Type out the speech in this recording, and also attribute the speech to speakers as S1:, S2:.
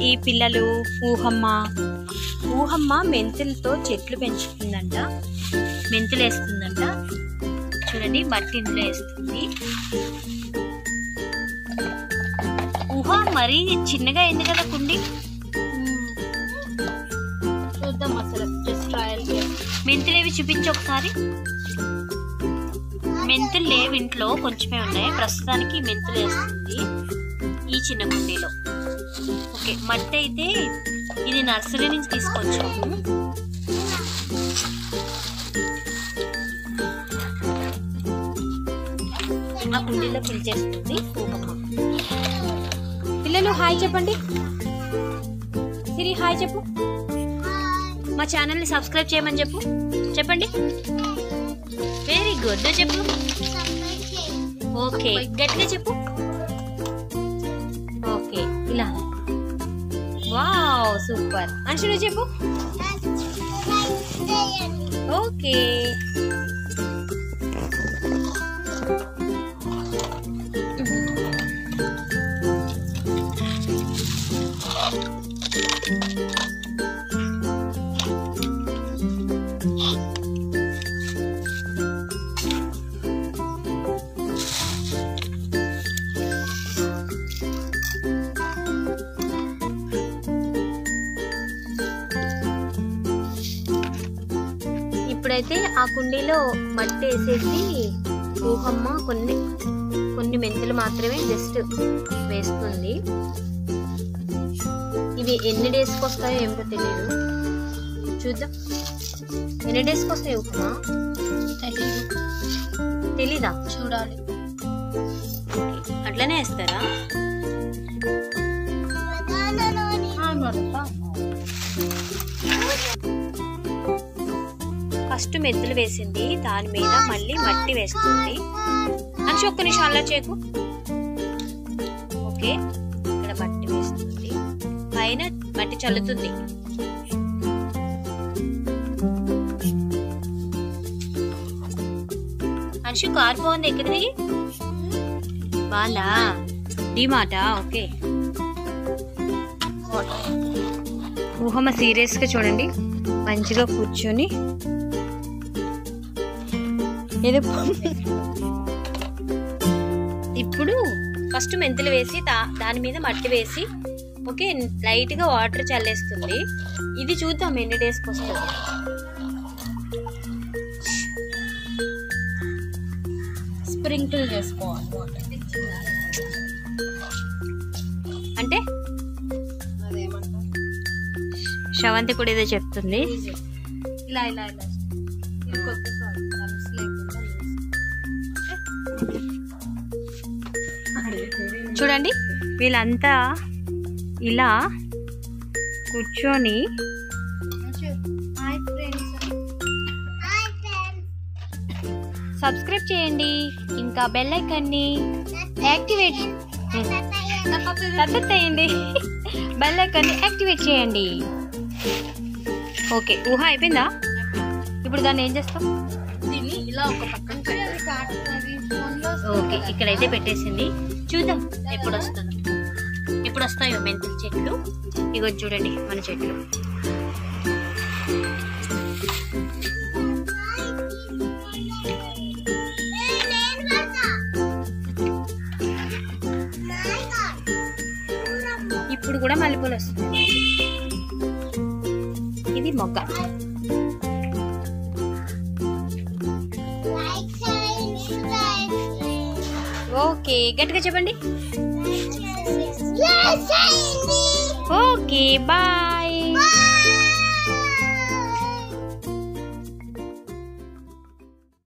S1: ఈ పిల్లలు ఊహమ్మ మెంతులతో చెట్లు పెంచుతుందంట, మెంతులు వేస్తుందంట. చూడండి మట్టి ఇందులో వేస్తుంది. ఊహ మరీ చిన్నగా అయింది కదా కుండి.
S2: చూద్దాం అసలు జస్ట్ ట్రయల్.
S1: మెంతులు ఏవి చూపించి ఒకసారి. మెంతులు లేవు ఇంట్లో, కొంచెమే ఉన్నాయి. ప్రస్తుతానికి మెంతులు వేస్తుంది ఈ చిన్న కుండీలో. ఓకే, మట్టి అయితే ఇది నర్సరీ నుంచి తీసుకొచ్చాము. ఆ కుండీలో ఫిల్ చేస్తుంది ఊహమ్మ. పిల్లలు హాయ్ చెప్పండి. సిరి హాయ్ చెప్పు. మా ఛానల్ని సబ్స్క్రైబ్ చేయమని చెప్పు. చెప్పండి. వెరీ గుడ్ చెప్పు. ఓకే గట్టిగా చెప్పు. ఓకే ఇలా. Wow super. అంశులు చెప్పు. ఓకే ఇప్పుడైతే ఆ కుండీలో మట్టి వేసేసి ఊహమ్మ కొన్ని మెంతులు మాత్రమే జస్ట్ వేస్తుంది. ఇవి ఎన్ని డేస్కి వస్తాయో ఏమిటో తెలియదు, చూద్దాం. ఎన్ని డేస్కి వస్తాయి ఊహమ్మ? తెలీదా?
S2: చూడాలి.
S1: అట్లనే వేస్తారా? ఫస్ట్ మెంతులు వేసింది, దాని మీద మళ్ళీ మట్టి వేస్తుంది. అంచు ఒక్క నిమిషం అలా చేకు. ఓకే, ఇక్కడ మట్టి వేస్తుంది, పైన మట్టి చల్లుతుంది. అంశు కార్ బాగుంది, ఎక్కడిది? బాగుందా? డిమార్టా? ఓకే. ఊహమ్మ సీరియస్ గా చూడండి, మంచిగా కూర్చొని ఇప్పుడు ఫస్ట్ మెంతులు వేసి దాని మీద మట్టి వేసి ఓకే లైట్ గా వాటర్ చల్లేస్తుంది. ఇది చూద్దాం ఎన్ని డేస్కి వస్తుంది.
S2: స్ప్రింకిల్ చేసుకోవాలి
S1: అంటే శ్రవంతి కూడా ఏదో చెప్తుంది.
S2: ఇలా ఇలా ఇలా
S1: చూడండి వీళ్ళంతా ఇలా కూర్చొని సబ్స్క్రైబ్ చేయండి, ఇంకా బెల్ ఐకాన్ని యాక్టివేట్ చేయండి, బెల్ ఐకాన్ని యాక్టివేట్ చేయండి. ఓకే ఊహ అయిపోయిందా? ఇప్పుడు దాన్ని ఏం చేస్తాం?
S2: దీన్ని ఇలా ఒక పక్కన
S1: ఓకే ఇక్కడైతే పెట్టేసింది. చూద్దాం ఎప్పుడు వస్తాయో మెంతుల చెట్లు. ఇగో చూడండి మన చెట్లు. ఇప్పుడు కూడా మల్లెపూలు వస్తుంది. ఇది మొగ్గ. ఓకే గట్టిగా చెప్పండి. Okay bye.